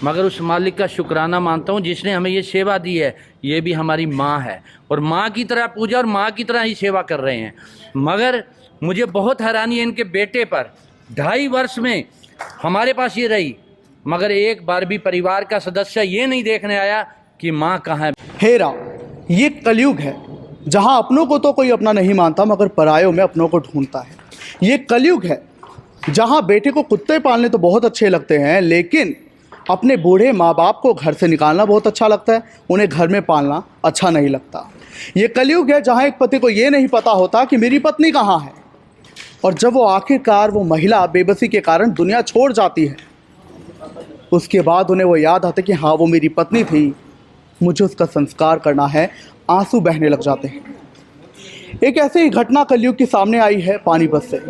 मगर उस मालिक का शुक्राना मानता हूँ जिसने हमें ये सेवा दी है। ये भी हमारी माँ है और माँ की तरह पूजा और माँ की तरह ही सेवा कर रहे हैं। मगर मुझे बहुत हैरानी है इनके बेटे पर। 2.5 वर्ष में हमारे पास ये रही, मगर एक बार भी परिवार का सदस्य ये नहीं देखने आया कि माँ कहाँ है। हे राम, ये कलयुग है जहाँ अपनों को तो कोई अपना नहीं मानता मगर परायों में अपनों को ढूंढता है। ये कलयुग है जहाँ बेटे को कुत्ते पालने तो बहुत अच्छे लगते हैं, लेकिन अपने बूढ़े माँ बाप को घर से निकालना बहुत अच्छा लगता है, उन्हें घर में पालना अच्छा नहीं लगता। ये कलयुग है जहाँ एक पति को ये नहीं पता होता कि मेरी पत्नी कहाँ है, और जब वो आखिरकार वो महिला बेबसी के कारण दुनिया छोड़ जाती है, उसके बाद उन्हें वो याद आता है कि हाँ वो मेरी पत्नी थी, मुझे उसका संस्कार करना है। आंसू बहने लग जाते हैं। एक ऐसी ही घटना कलयुग के सामने आई है पानीपत से,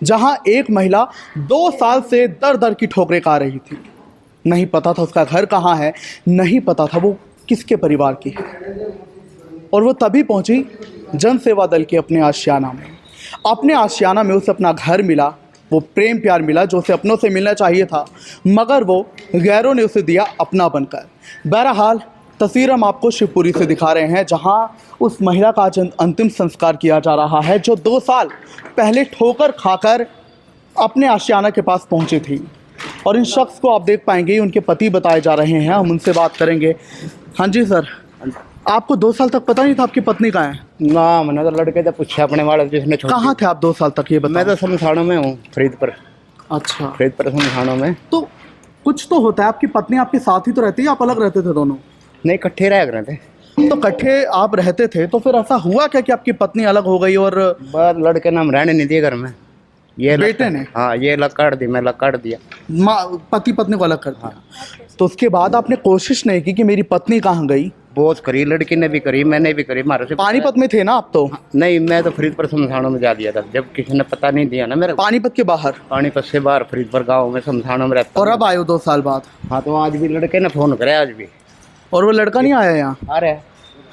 जहाँ एक महिला 2 साल से दर दर की ठोकरें खा रही थी। नहीं पता था उसका घर कहाँ है, नहीं पता था वो किसके परिवार की है, और वो तभी पहुंची जन सेवा दल के अपने आशियाना में। अपने आशियाना में उसे अपना घर मिला, वो प्रेम प्यार मिला जो उसे अपनों से मिलना चाहिए था, मगर वो गैरों ने उसे दिया अपना बनकर। बहरहाल तस्वीर हम आपको शिवपुरी से दिखा रहे हैं, जहां उस महिला का आज अंतिम संस्कार किया जा रहा है जो 2 साल पहले ठोकर खाकर अपने आशियाना के पास पहुंची थी। और इन शख्स को आप देख पाएंगे उनके पति बताए जा रहे हैं, हम उनसे बात करेंगे। हाँ जी सर, आपको 2 साल तक पता नहीं था आपकी पत्नी कहाँ है? ना, मैंने तो लड़के से पूछा अपने वाले जिसने छोड़। कहाँ थे आप 2 साल तक, ये बताओ। मैं तो शमशानों में हूँ, फरीदपुर। अच्छा, फरीदपुर शमशानों में। तो कुछ तो होता है, आपकी पत्नी आपके साथ ही तो रहती है, आप अलग रहते थे दोनों? नहीं, इकट्ठे रह रहे थे। तो इकट्ठे आप रहते थे, तो फिर ऐसा हुआ क्या कि आपकी पत्नी अलग हो गई? और बस लड़के ने हम रहने नहीं दिए घर में। ये बेटे ने? हाँ, ये लग काट दी, मैं लग काट दिया। पति पत्नी को अलग कर दिया। तो उसके बाद आपने कोशिश नहीं की कि मेरी पत्नी कहाँ गई? बहुत करी, लड़की ने भी करी, मैंने भी करी। हमारे से पानीपत में थे ना आप तो? नहीं, मैं तो फरीदपुर शमशानों में जा दिया था जब किसी ने पता नहीं दिया ना मेरे। पानीपत के बाहर? पानीपत से बाहर फरीदपुर गाँव में शमशानों में रहता। और अब आए हो 2 साल बाद? हाँ, तो आज भी लड़के ने फोन करे, आज भी। और वो लड़का नहीं आया यहाँ? आ रहा है।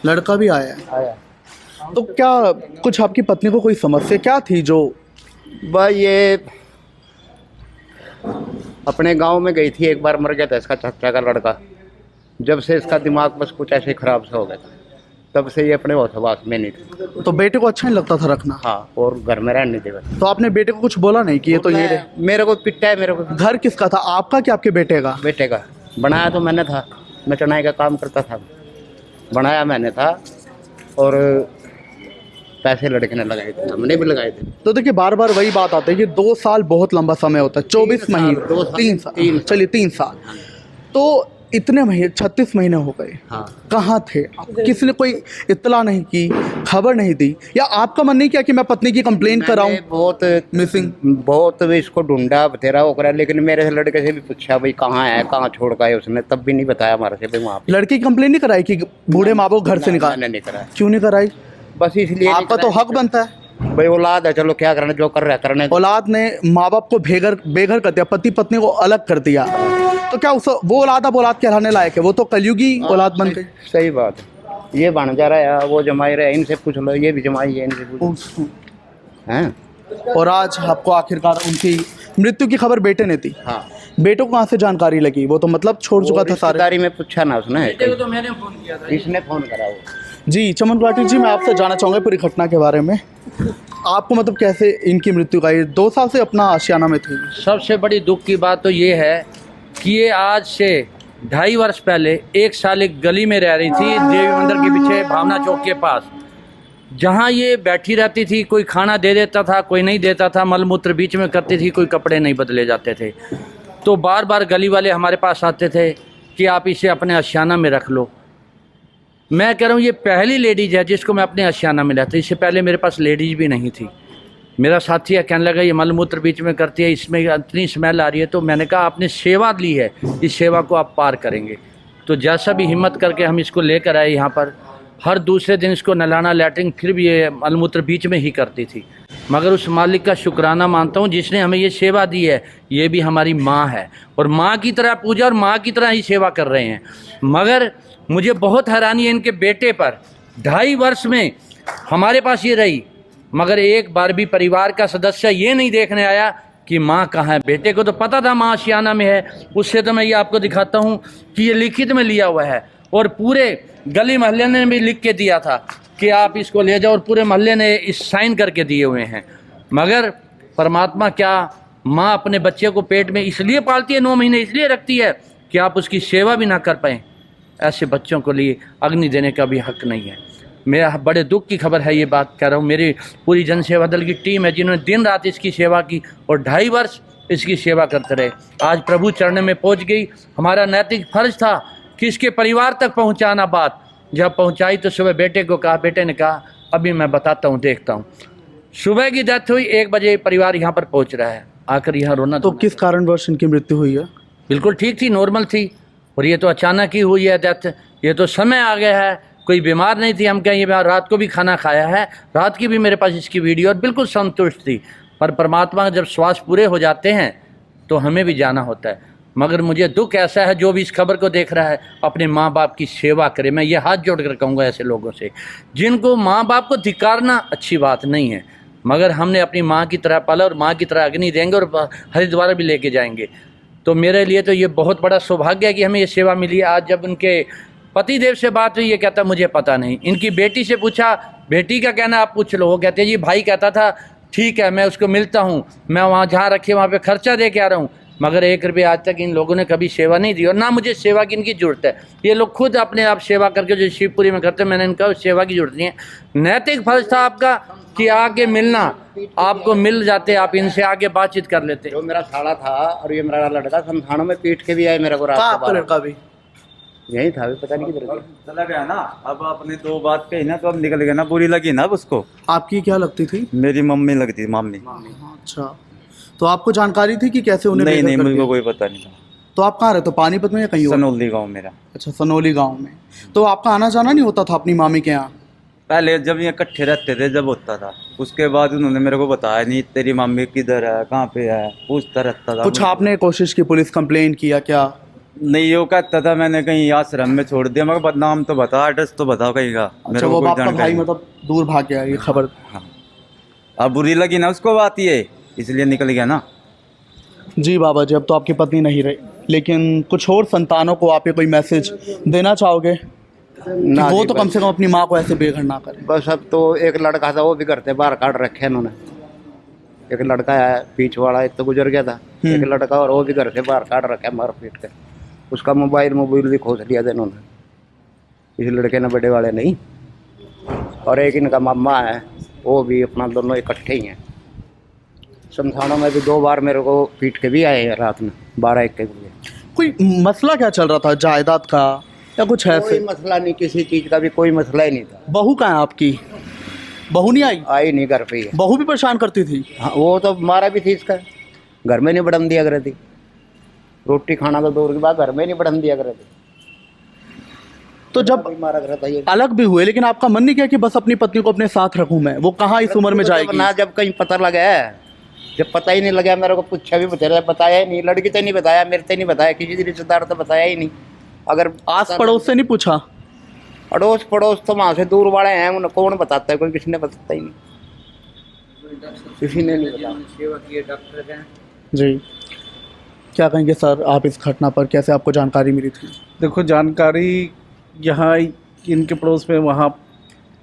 लड़का भी आया है? आया। तो क्या कुछ आपकी पत्नी को कोई समस्या क्या थी जो? बस ये अपने गांव में गई थी, एक बार मर गया था इसका चाचा का लड़का। जब से इसका दिमाग बस कुछ ऐसे खराब सा हो गया था, तब से ये अपने होशवास में नहीं थी। तो बेटे को अच्छा नहीं लगता था रखना? हाँ, और घर में रहने देगा। तो आपने बेटे को कुछ बोला नहीं कि ये तो ये? मेरे को पिटा है, मेरे को। घर किसका था, आपका कि आपके बेटे का? बेटे का। बनाया तो मैंने था, मैं चढ़ाई का काम करता था, बनाया मैंने था, और पैसे लड़के ने लगाए थे, हमने भी लगाए थे। तो देखिए बार बार वही बात आती है कि 2 साल बहुत लंबा समय होता है। 24 महीने, 3 साल, चलिए 3 साल, तो इतने महीने 36 महीने हो गए। हाँ। कहाँ थे आप? किसी ने कोई इत्तला नहीं की, खबर नहीं दी, या आपका मन नहीं किया कि मैं पत्नी की कंप्लेंट कराऊं? बहुत मिसिंग, बहुत इसको ढूंढा बतेरा वो करा, लेकिन मेरे से लड़के से भी पूछा भाई कहाँ है, कहाँ छोड़ का है, उसने तब भी नहीं बताया हमारे से। वहाँ पे लड़की की कंप्लेंट नहीं कराई कि बूढ़े माँ बाप घर से निकाल? मैंने नहीं कराया। क्यों नहीं कराई? बस इसलिए आपका तो हक बनता है भाई, औलाद है, चलो क्या करना, जो कर रहा है करने। औलाद ने माँ बाप को बेघर कर दिया, पति पत्नी को अलग कर दिया, तो क्या उस वो औलाद अब औलाद कहलाने लायक है? वो तो कलयुगी औलाद बन गई। सही बात है। ये बन जा रहा है, वो जमाई रहे, इनसे पूछ लो, ये भी जमाई है, इनसे पूछ हैं। और आज आपको आखिरकार उनकी मृत्यु की खबर बेटे ने दी। हाँ। बेटो को कहाँ से जानकारी लगी? वो तो मतलब छोड़ चुका था सारे। रिश्तेदारी में पूछा ना उसने, तो मैंने फोन किया था, इसने फोन करा वो। जी चमन गुलाटी जी, मैं आपसे जानना चाहूँगा पूरी घटना के बारे में। आपको मतलब कैसे इनकी मृत्यु का? ये 2 साल से अपना आशियाना में थे। सबसे बड़ी दुख की बात तो ये है कि ये आज से 2.5 वर्ष पहले 1 साल एक गली में रह रही थी, देवी मंदिर के पीछे भावना चौक के पास, जहाँ ये बैठी रहती थी। कोई खाना दे देता था, कोई नहीं देता था, मलमूत्र बीच में करती थी, कोई कपड़े नहीं बदले जाते थे। तो बार बार गली वाले हमारे पास आते थे कि आप इसे अपने आशियाना में रख लो। मैं कह रहा हूँ ये पहली लेडीज है जिसको मैं अपने आशियाना में रहता। इससे पहले मेरे पास लेडीज भी नहीं थी। मेरा साथी है, कहने लगा ये मलमूत्र बीच में करती है, इसमें इतनी स्मेल आ रही है। तो मैंने कहा आपने सेवा ली है, इस सेवा को आप पार करेंगे। तो जैसा भी हिम्मत करके हम इसको लेकर आए यहाँ पर, हर दूसरे दिन इसको नलाना लैट्रिन, फिर भी ये मलमूत्र बीच में ही करती थी। मगर उस मालिक का शुक्राना मानता हूँ जिसने हमें ये सेवा दी है। ये भी हमारी माँ है और माँ की तरह पूजा और माँ की तरह ही सेवा कर रहे हैं। मगर मुझे बहुत हैरानी है इनके बेटे पर। 2.5 वर्ष में हमारे पास ये रही, मगर एक बार भी परिवार का सदस्य ये नहीं देखने आया कि माँ कहाँ है। बेटे को तो पता था माँ आशियाना में है, उससे तो मैं ये आपको दिखाता हूँ कि ये लिखित में लिया हुआ है, और पूरे गली मोहल्ले ने भी लिख के दिया था कि आप इसको ले जाओ, और पूरे मोहल्ले ने इस साइन करके दिए हुए हैं। मगर परमात्मा क्या माँ अपने बच्चे को पेट में इसलिए पालती है, 9 महीने इसलिए रखती है कि आप उसकी सेवा भी ना कर पाएँ। ऐसे बच्चों को लिए अग्नि देने का भी हक नहीं है। मेरा बड़े दुख की खबर है, ये बात कह रहा हूँ। मेरी पूरी जन सेवा दल की टीम है जिन्होंने दिन रात इसकी सेवा की और 2.5 वर्ष इसकी सेवा करते रहे। आज प्रभु चरण में पहुँच गई। हमारा नैतिक फर्ज था कि इसके परिवार तक पहुँचाना बात। जब पहुँचाई तो सुबह बेटे को कहा, बेटे ने कहा अभी मैं बताता हूँ, देखता हूँ। सुबह की डेथ हुई, 1 बजे परिवार यहाँ पर पहुँच रहा है। आकर यहाँ रोना। तो किस कारणवश इनकी मृत्यु हुई है? बिल्कुल ठीक थी, नॉर्मल थी, और ये तो अचानक ही हुई है डेथ। ये तो समय आ गया है, कोई बीमार नहीं थी। हम कहें ये रात को भी खाना खाया है, रात की भी मेरे पास इसकी वीडियो, और बिल्कुल संतुष्ट थी। पर परमात्मा जब श्वास पूरे हो जाते हैं तो हमें भी जाना होता है। मगर मुझे दुख ऐसा है, जो भी इस खबर को देख रहा है अपने माँ बाप की सेवा करे। मैं ये हाथ जोड़ कर कहूँगा ऐसे लोगों से जिनको माँ बाप को धिक्कारना अच्छी बात नहीं है, मगर हमने अपनी माँ की तरह पाला और माँ की तरह अग्नि देंगे और हरिद्वार भी लेके जाएंगे। तो मेरे लिए तो ये बहुत बड़ा सौभाग्य है कि हमें ये सेवा मिली है। आज जब उनके पति देव से बात हुई, ये कहता मुझे पता नहीं। इनकी बेटी से पूछा, बेटी का कहना आप पूछ लो। वो कहते जी भाई कहता था ठीक है मैं उसको मिलता हूँ, मैं वहाँ जहाँ रखे वहाँ पे खर्चा दे के आ रहा हूँ, मगर 1 रुपये आज तक इन लोगों ने कभी सेवा नहीं दी, और ना मुझे सेवा की इनकी जरूरत है। ये लोग खुद अपने आप सेवा करके जो शिवपुरी में करते हैं, मैंने इनका सेवा की जरूरत नहीं है। नैतिक फर्ज था आपका कि आगे मिलना, आपको मिल जाते, आप इनसे आगे बातचीत कर लेते। जो मेरा साला था और ये मेरा लड़का शमशानों में पीट के भी आए मेरे को। कहाँ आपका लड़का भी? यही था, पता नहीं किधर चला गया ना। अब आपने 2 बात कही ना तो अब निकल गया ना, बुरी लगी ना अब उसको। आपकी क्या लगती थी? मेरी मम्मी लगती थी, मम्मी। अच्छा, तो आपको जानकारी थी कि कैसे उन्हें नहीं नहीं, बेघर कर मुझे दिया? कोई पता नहीं था। तो आप कहाँ रहते हो, पानीपत में या कहीं और? सनौली गाँव मेरा। अच्छा, सनौली गांव में। तो आपका आना जाना नहीं होता था अपनी मामी के यहाँ? पहले जब ये इकट्ठे रहते थे जब होता था, उसके बाद उन्होंने मेरे को बताया नहीं तेरी मम्मी किधर है, कहाँ पे है, पूछता रहता था। कुछ आपने कोशिश की, पुलिस कंप्लेन किया क्या? नहीं, वो कहता था मैंने कहीं आश्रम में छोड़ दिया, मगर नाम तो बता, एड्रेस तो बताओ कहीं का। अच्छा, वो आपका भाई मतलब दूर भाग गया, ये खबर? हाँ, अब बुरी लगी ना उसको बात ये, इसलिए निकल गया ना। जी बाबा जी, अब तो आपकी पत्नी नहीं रही, लेकिन कुछ और संतानों को आप ये कोई मैसेज देना चाहोगे कि वो तो कम से कम अपनी माँ को ऐसे बेघर ना करें? बस अब तो एक लड़का था, वो भी घर से बाहर काट रखे इन्होंने। एक लड़का है पीछ वाला, एक तो गुजर गया था, एक लड़का, और वो भी घर से बाहर काट रखा है मार पीट कर। उसका मोबाइल भी खोस लिया था इन्होंने, इस लड़के ने, बड़े वाले नहीं। और एक इनका मामा है, वो भी अपना दोनों इकट्ठे ही हैं। शमशानों में भी 2 बार मेरे को पीट के भी आए हैं रात में 12-1 के बजे। कोई मसला क्या चल रहा था, जायदाद का या कुछ है? कोई मसला नहीं, किसी चीज़ का भी कोई मसला ही नहीं था। बहू कहाँ है आपकी? बहू नहीं आई नहीं, घर पे ही है। बहू भी परेशान करती थी? हाँ, वो तो मारा भी थी इसका, घर में नहीं बढ़न दिया करती। रोटी खाना तो दूर की बात, घर में नहीं बढ़न दिया करती। तो जब मारा करता ये अलग भी हुए, लेकिन आपका मन नहीं किया कि बस अपनी पत्नी को अपने साथ रखूं मैं? वो कहाँ इस उम्र में जाएगी? ना, जब कहीं पता लगा है, जब पता ही नहीं लगा मेरे को, पूछा भी बताया ही नहीं। लड़की तो नहीं बताया, मेरे से नहीं बताया, किसी रिश्तेदार तो बताया ही नहीं। अगर आस पड़ोस से नहीं पूछा? अड़ोस पड़ोस तो वहाँ से दूर वाले हैं, उन्हें कौन बताता है, कोई किसी ने बताता ही नहीं, किसी ने नहीं बताया। जी, क्या कहेंगे सर आप इस घटना पर, कैसे आपको जानकारी मिली थी? देखो, जानकारी यहाँ इनके पड़ोस में वहाँ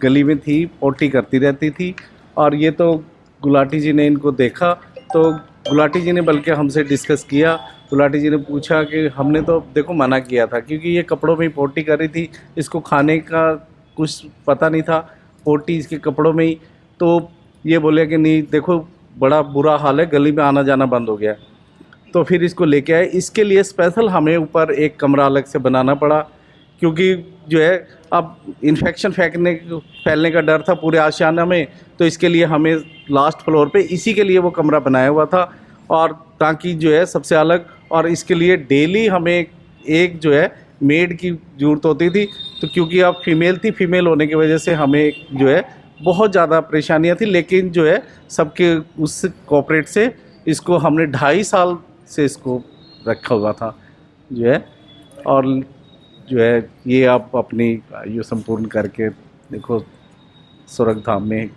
गली में थी, पोटी करती रहती थी, और ये तो गुलाटी जी ने इनको देखा, तो गुलाटी जी ने बल्कि हमसे डिस्कस किया। गुलाटी जी ने पूछा कि हमने तो देखो मना किया था, क्योंकि ये कपड़ों में ही पोटी कर रही थी, इसको खाने का कुछ पता नहीं था, पोटी इसके कपड़ों में ही। तो ये बोले कि नहीं देखो बड़ा बुरा हाल है, गली में आना जाना बंद हो गया। तो फिर इसको लेके आए। इसके लिए स्पेशल हमें ऊपर एक कमरा अलग से बनाना पड़ा, क्योंकि जो है अब इन्फेक्शन फैलने का डर था पूरे आशियाना में। तो इसके लिए हमें लास्ट फ्लोर पे इसी के लिए वो कमरा बनाया हुआ था, और ताकि जो है सबसे अलग, और इसके लिए डेली हमें एक जो है मेड की ज़रूरत होती थी। तो क्योंकि अब फीमेल थी, फीमेल होने की वजह से हमें जो है बहुत ज़्यादा परेशानियां थी, लेकिन जो है सबके उस कोऑपरेट से इसको हमने 2.5 साल से इसको रखा हुआ था जो है। और जो है ये आप अपनी आयु संपूर्ण करके देखो स्वर्ग धाम में।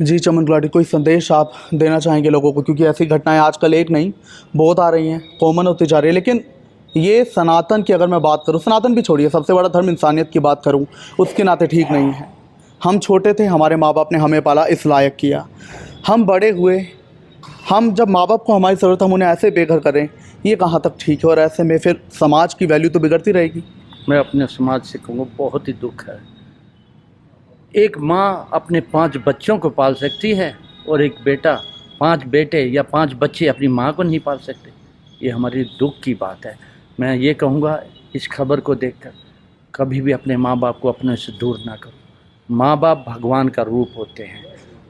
जी चमन गुलाटी, कोई संदेश आप देना चाहेंगे लोगों को, क्योंकि ऐसी घटनाएं आजकल एक नहीं बहुत आ रही हैं, कॉमन होती जा रही है। लेकिन ये सनातन की अगर मैं बात करूं, सनातन भी छोड़िए, सबसे बड़ा धर्म इंसानियत की बात करूं, उसके नाते ठीक नहीं है। हम छोटे थे, हमारे माँ बाप ने हमें पाला, इस लायक किया, हम बड़े हुए, हम जब माँ बाप को हमारी ज़रूरत हम उन्हें ऐसे बेघर करें, ये कहाँ तक ठीक है। और ऐसे में फिर समाज की वैल्यू तो बिगड़ती रहेगी। मैं अपने समाज से कहूँगा बहुत ही दुख है। एक माँ अपने 5 बच्चों को पाल सकती है और एक बेटा 5 बेटे या 5 बच्चे अपनी माँ को नहीं पाल सकते। ये हमारी दुख की बात है। मैं ये कहूँगा इस खबर को देखकर कभी भी अपने माँ बाप को अपने से दूर ना करो। माँ बाप भगवान का रूप होते हैं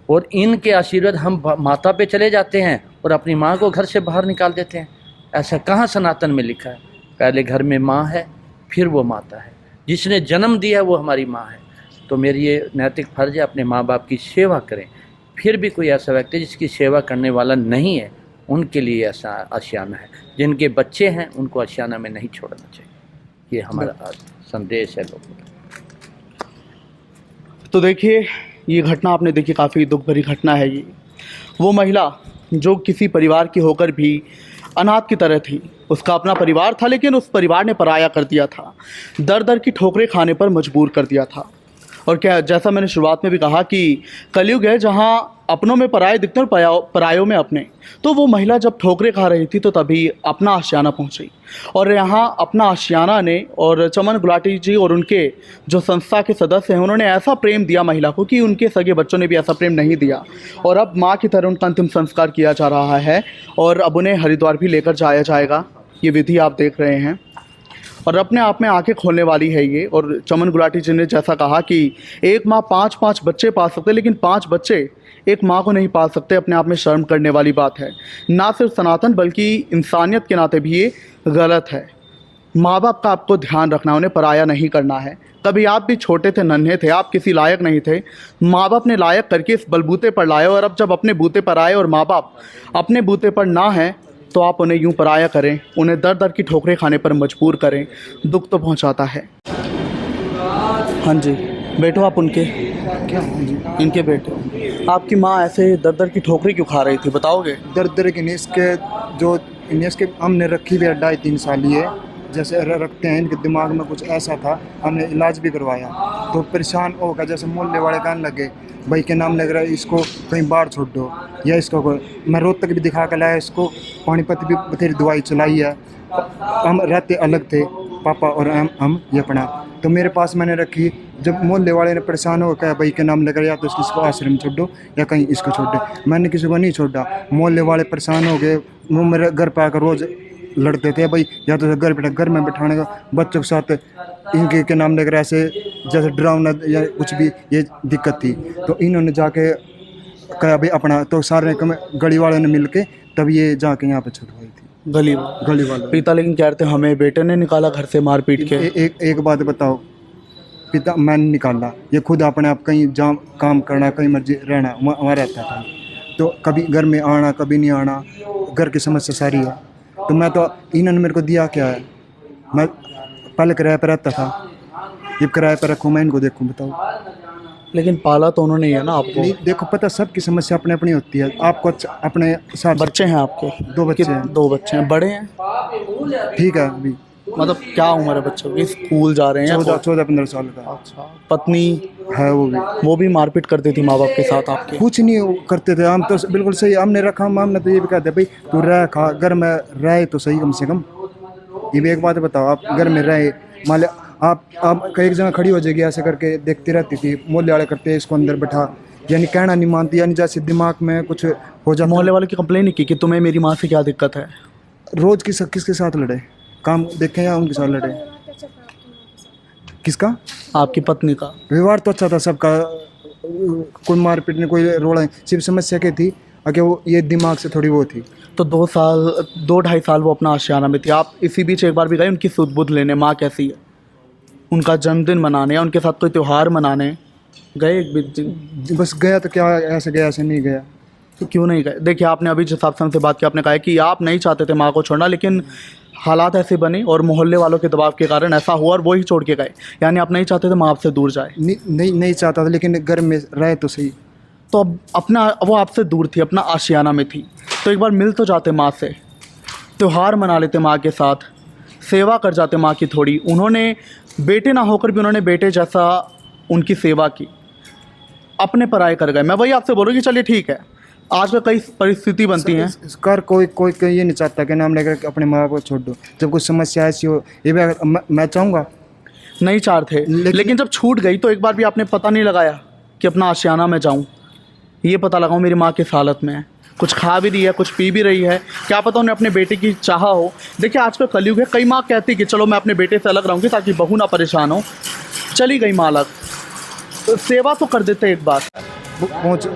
और इनके आशीर्वाद हम माता पे चले जाते हैं और अपनी माँ को घर से बाहर निकाल देते हैं। ऐसा कहाँ सनातन में लिखा है? पहले घर में माँ है, फिर वो माता है। जिसने जन्म दिया वो हमारी माँ है। तो मेरी ये नैतिक फर्ज है, अपने माँ बाप की सेवा करें। फिर भी कोई ऐसा व्यक्ति जिसकी सेवा करने वाला नहीं है, उनके लिए ऐसा आशियाना है। जिनके बच्चे हैं उनको आशियाना में नहीं छोड़ना चाहिए। ये हमारा संदेश है लोगों को। तो देखिए, ये घटना आपने देखी, काफ़ी दुख भरी घटना है ये। वो महिला जो किसी परिवार की होकर भी अनाथ की तरह थी, उसका अपना परिवार था लेकिन उस परिवार ने पराया कर दिया था, दर दर की ठोकरें खाने पर मजबूर कर दिया था। और क्या, जैसा मैंने शुरुआत में भी कहा कि कलयुग है जहाँ अपनों में पराये दिखते हैं और परायों में अपने। तो वो महिला जब ठोकरें खा रही थी तो तभी अपना आशियाना पहुंची, और यहाँ अपना आशियाना ने और चमन गुलाटी जी और उनके जो संस्था के सदस्य हैं उन्होंने ऐसा प्रेम दिया महिला को कि उनके सगे बच्चों ने भी ऐसा प्रेम नहीं दिया। और अब माँ की तरह उनका अंतिम संस्कार किया जा रहा है और अब उन्हें हरिद्वार भी लेकर जाया जाएगा। ये विधि आप देख रहे हैं और अपने आप में आंखें खोलने वाली है ये। और चमन गुलाटी जी ने जैसा कहा कि एक माँ 5-5 बच्चे पाल सकते, लेकिन 5 बच्चे एक माँ को नहीं पाल सकते, अपने आप में शर्म करने वाली बात है। ना सिर्फ सनातन बल्कि इंसानियत के नाते भी ये गलत है। माँ बाप का आपको ध्यान रखना, उन्हें पराया नहीं करना है। कभी आप भी छोटे थे, नन्हे थे, आप किसी लायक नहीं थे, माँ बाप ने लायक करके इस बलबूते पर लाए, और अब जब अपने बूते पर आए और माँ बाप अपने बूते पर ना हैं तो आप उन्हें यूं पराया करें, उन्हें दर दर की ठोकरें खाने पर मजबूर करें। दुख तो पहुंचाता है। हाँ जी, बैठो आप उनके, क्या इनके बेटे। आपकी माँ ऐसे दर दर की ठोकरें क्यों खा रही थी, बताओगे? दर दर की इसके जो इसके हमने रखी हुई 2.5-3 साल ही है, जैसे रखते हैं, इनके दिमाग में कुछ ऐसा था, हमने इलाज भी करवाया तो परेशान हो गया। जैसे मोहल्ले वाले कहने लगे भाई के नाम लग रहा है, इसको कहीं बाहर छोड़ दो, या इसको मैं रोहतक भी दिखा कर लाया, इसको पानीपत भी बथेरी दवाई चलाई है। हम रहते अलग थे, पापा और हम ये पढ़ा, तो मेरे पास मैंने रखी। जब मोहल्ले वाले ने परेशान हो कहा भाई के नाम लग रहा है, या तो इसको आश्रम छोड़ दो या कहीं इसको छोड़ दो, मैंने किसी को नहीं छोड़ा। मोहल्ले वाले परेशान हो गए, वो मेरे घर पर आकर रोज़ लड़ते थे भाई, या तो घर में बैठाने का बच्चों के साथ, इनके के नाम लग रहा है, ऐसे जैसे डरावना या कुछ भी ये दिक्कत थी। तो इन्होंने जाके कहा भाई अपना, तो सारे गली वाले ने मिल के तब ये जाके यहाँ पे छुटवाई थी। गली वाले पिता लेकिन कह रहे थे हमें बेटे ने निकाला घर से मार पीट के। एक बात बताओ, पिता मैंने निकाला, ये खुद अपने आप कहीं जा काम करना, कहीं मर्जी रहना, वहाँ रहता था। तो कभी घर में आना, कभी नहीं आना, घर की समस्या सारी है। तो मैं तो इन्होंने मेरे को दिया क्या है, मैं पहले किराए पर रहता था, जब किराए पर रखूँ मैं इनको देखूँ, बताओ। लेकिन पाला तो उन्होंने ही है ना आपको। नहीं, देखो पता सबकी समस्या अपनी अपनी होती है। आपको अपने साथ बच्चे हैं आपके? 2 बच्चे हैं। 2 बच्चे हैं, बड़े हैं? ठीक है। अभी मतलब क्या उम्र है बच्चों की? स्कूल जा रहे हैं? 14-15 साल का। अच्छा। पत्नी है वो भी मारपीट करती थी माँ बाप के साथ आपके? कुछ नहीं करते थे, हम तो बिल्कुल सही हमने रखा। हमने तो ये भी कहते भाई तू रह खा, घर में रहे तो सही कम से कम। ये भी एक बात बताओ, आप घर में रहे, मान लो आप कई जगह खड़ी हो जाएगी, ऐसे करके देखती रहती थी, मोहल्ले वाले करते इसको अंदर बैठा, यानी कहना नहीं मानती, यानी जैसे दिमाग में कुछ हो जाता। मोहल्ले वाले की कंप्लेन नहीं की कि तुम्हें मेरी माँ से क्या दिक्कत है? रोज किसके साथ लड़े, काम देखे या उनके साथ लड़े? किसका? आपकी पत्नी का। व्यवहार तो अच्छा था सबका, कोई मारपीट नहीं, कोई रोड़ा नहीं, सिर्फ समस्या क्या थी कि वो ये दिमाग से थोड़ी वो थी। तो 2-2.5 साल वो अपना आशियाना में थी। आप इसी बीच एक बार भी गए उनकी सुध बुध लेने, माँ कैसी है, उनका जन्मदिन मनाने या उनके साथ कोई त्यौहार मनाने गए एक भी दिन? बस गया तो क्या, ऐसे गया ऐसे नहीं गया। तो क्यों नहीं गए? देखिए, आपने अभी जिस हिसाब से हमसे बात की, आपने कहा कि आप नहीं चाहते थे माँ को छोड़ना, लेकिन हालात ऐसे बने और मोहल्ले वालों के दबाव के कारण ऐसा हुआ और वो ही छोड़ के गए, यानी आप नहीं चाहते थे माँ आपसे दूर जाए। नहीं चाहता था, लेकिन घर में रहे तो सही। तो अब अपना वो आपसे दूर थी, अपना आशियाना में थी, तो एक बार मिल तो जाते माँ से, त्यौहार मना लेते माँ के साथ, सेवा कर जाते माँ की थोड़ी। उन्होंने बेटे ना होकर भी उन्होंने बेटे जैसा उनकी सेवा की, अपने पराये कर गए। मैं वही आपसे बोलूँ कि चलिए ठीक है, आज का कई परिस्थिति बनती हैं। इस कर कोई ये नहीं चाहता कि नाम लेकर अपने माँ बाप को छोड़ दो। जब कोई समस्या ऐसी हो, ये भी अगर मैं चाहूँगा, नहीं चाह थे, लेकिन जब छूट गई तो एक बार भी आपने पता नहीं लगाया कि अपना आशियाना में जाऊँ, ये पता लगाऊँ मेरी माँ किस हालत में है, कुछ खा भी रही है, कुछ पी भी रही है, क्या पता उन्हें अपने बेटे की चाह हो। देखिए आज का कलयुग है, कई माँ कहती कि चलो मैं अपने बेटे से अलग रहूँगी ताकि बहू ना परेशान हो, चली गई माँ अलग, तो सेवा तो कर देते एक बार। पहुँच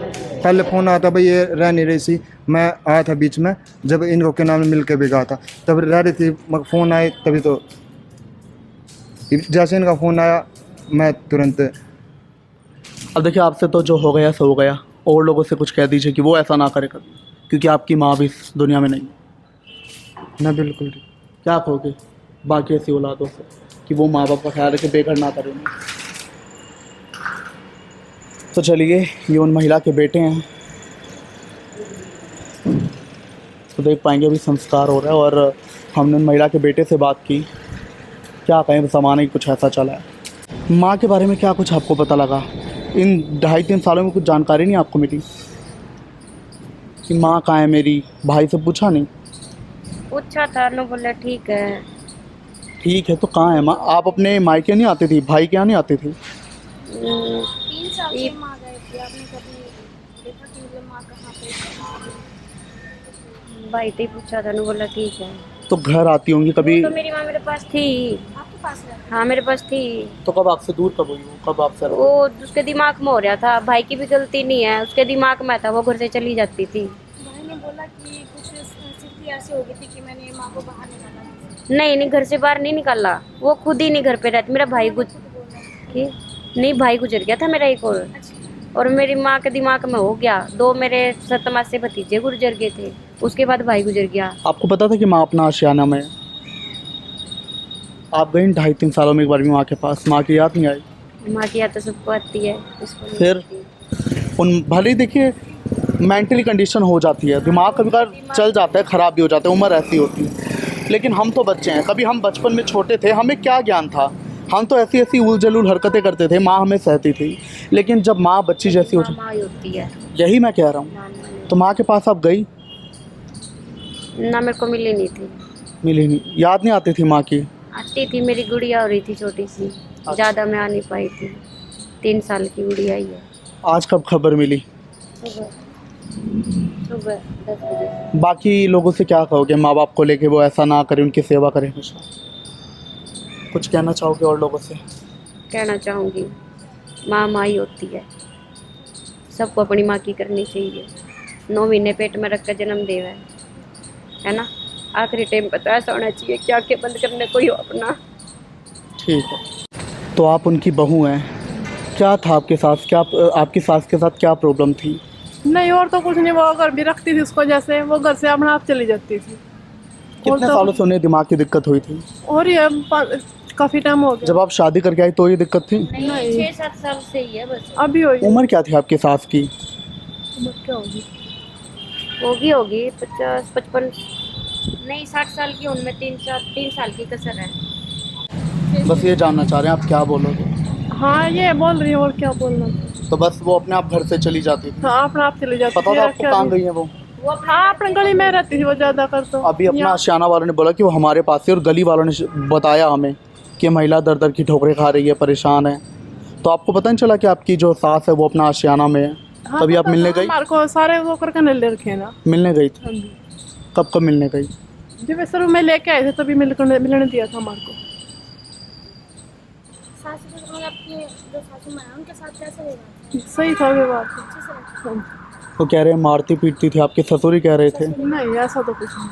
पहले फ़ोन आया था भाई ये रह नहीं रही सी, मैं आया था बीच में जब इनको के नाम मिल के भी गया था, तब रह रही थी, मगर फ़ोन आए तभी तो, जैसे इनका फ़ोन आया मैं तुरंत। अब देखिए आपसे तो जो हो गया सो हो गया, और लोगों से कुछ कह दीजिए कि वो ऐसा ना करे कभी, क्योंकि आपकी माँ भी इस दुनिया में नहीं। ना बिल्कुल क्या कहोगे बाकी ऐसी औलादों से कि वो माँ बाप का ख्याल रखे, बेघर ना करें। तो चलिए, ये उन महिला के बेटे हैं, तो देख पाएंगे अभी संस्कार हो रहा है। और हमने उन महिला के बेटे से बात की, क्या कहें, ज़माने ही कुछ ऐसा चला है। माँ के बारे में क्या कुछ आपको पता लगा? इन 2.5-3 सालों में कुछ जानकारी नहीं आपको मिली कि माँ कहाँ है मेरी? भाई से पूछा नहीं? पूछा था, नो बोला ठीक है। ठीक है, तो कहाँ है माँ? आप अपने मायके नहीं आती थी, भाई के यहाँ नहीं आती थी? 3 साल से माँ गए थे, आपने कभी देखा कि मतलब माँ कहाँ पे? भाई से पूछा था, नो बोला ठीक है। तो घर आती होंगी कभी? तो मेरी माँ मेरे पास थी। आपके पास रहती? हाँ मेरे पास थी। तो कब आपसे दूर कब हुई वो? कब आपसे? वो उसके दिमाग में हो रहा था, भाई की भी गलती नहीं है, उसके दिमाग में था, वो घर से चली जाती थी। भाई ने बोला कि कुछ स्थिति ऐसी हो गई थी कि मैंने माँ को बाहर निकाला। नहीं घर से बाहर नहीं निकाला, वो खुद ही नहीं घर पे रहती। मेरा भाई नहीं, भाई गुजर गया था मेरा एक और मेरी माँ के दिमाग में हो गया। 2 मेरे 7 मास से भतीजे गुजर गए थे, उसके बाद भाई गुजर गया। आपको पता था कि माँ अपना आशियाना में है? आप गई 2.5-3 सालों में एक बार भी माँ के पास? माँ की याद नहीं आई? माँ की याद तो सबको आती है, इसको नहीं फिर आती। उन भले ही देखिए मेंटली कंडीशन हो जाती है, दिमाग कभी बार चल जाता है, ख़राब भी हो जाता है, उम्र ऐसी होती है। लेकिन हम तो बच्चे हैं, कभी हम बचपन में छोटे थे, हमें क्या ज्ञान था? हम तो ऐसी उल जलूल हरकतें करते थे, माँ हमें सहती थी। लेकिन जब माँ बच्ची जैसी हो माँ ही होती है, यही मैं कह रहा हूँ। तो माँ के पास आप गई? ना मेरे को मिली नहीं थी। मिली नहीं? याद नहीं आती थी माँ की? आती थी, मेरी गुड़िया हो रही थी छोटी सी, ज़्यादा मैं आ नहीं पाई थी। 3 साल की गुड़िया ही है। आज कब खबर मिली? सुबह 10 बजे। बाकी लोगों से क्या कहोगे माँ बाप को लेके, वो ऐसा ना करें, उनकी सेवा करें हमेशा? कुछ कहना चाहोगे और लोगों से? कहना चाहूँगी, माँ ही होती है, सबको अपनी माँ की करनी चाहिए। 9 महीने पेट में रख कर जन्म देवा है ना, आखिरी टाइम पर तो ऐसा होना चाहिए कि आंखें बंद करने को ही हो अपना। ठीक है, तो आप उनकी बहू हैं, क्या था आपके साथ, क्या आपकी सास के साथ क्या प्रॉब्लम थी? नहीं और तो कुछ नहीं, वो घर भी रखती थी उसको, जैसे वो घर से अपना आप चली जाती थी। कितने सालों से उन्हें दिमाग की दिक्कत हुई थी? और ये काफ़ी टाइम हो गया। जब आप शादी करके आई तो ये दिक्कत थी? नहीं 6-7 साल से ही है बस। अभी हुई उम्र क्या थी आपकी सास की? उम्र क्या होगी? होगी 50-55, नहीं 60 साल की। उनमें 3 साल की कसर है। बस ये जानना चाह रहे हैं आप, क्या बोलोगे? हाँ ये बोल रही है, और क्या बोलना। तो बस वो अपने आप घर से चली जाती थी? हाँ अपना आप चली जाती पता था आपको कहाँ गई है वो? हाँ अपने गली में रहती थी वो ज़्यादा कर। तो अभी अपना आशियाना वालों ने बोला कि वो हमारे पास है, और गली वालों ने बताया हमें कि महिला दर दर की ठोकरें खा रही है, परेशान है। तो आपको पता नहीं चला कि आपकी जो सास है वो अपना आशियाना में है? हाँ, तभी आप मिलने गई? हमारे को सारे वो करके ले रखे ना। मिलने गई थी? कब मिलने गई? जब सर मैं लेके आए थे तभी मिलने दिया था हमारे को। सासू ससुर आपके जो सासू माँ है उनके साथ कैसे रहेगा? सही था व्यवहार। अच्छे से रहते हैं। वो कह रहे हैं मारती पीटती थी, आपके ससुर ही कह रहे थे? नहीं ऐसा तो कुछ नहीं।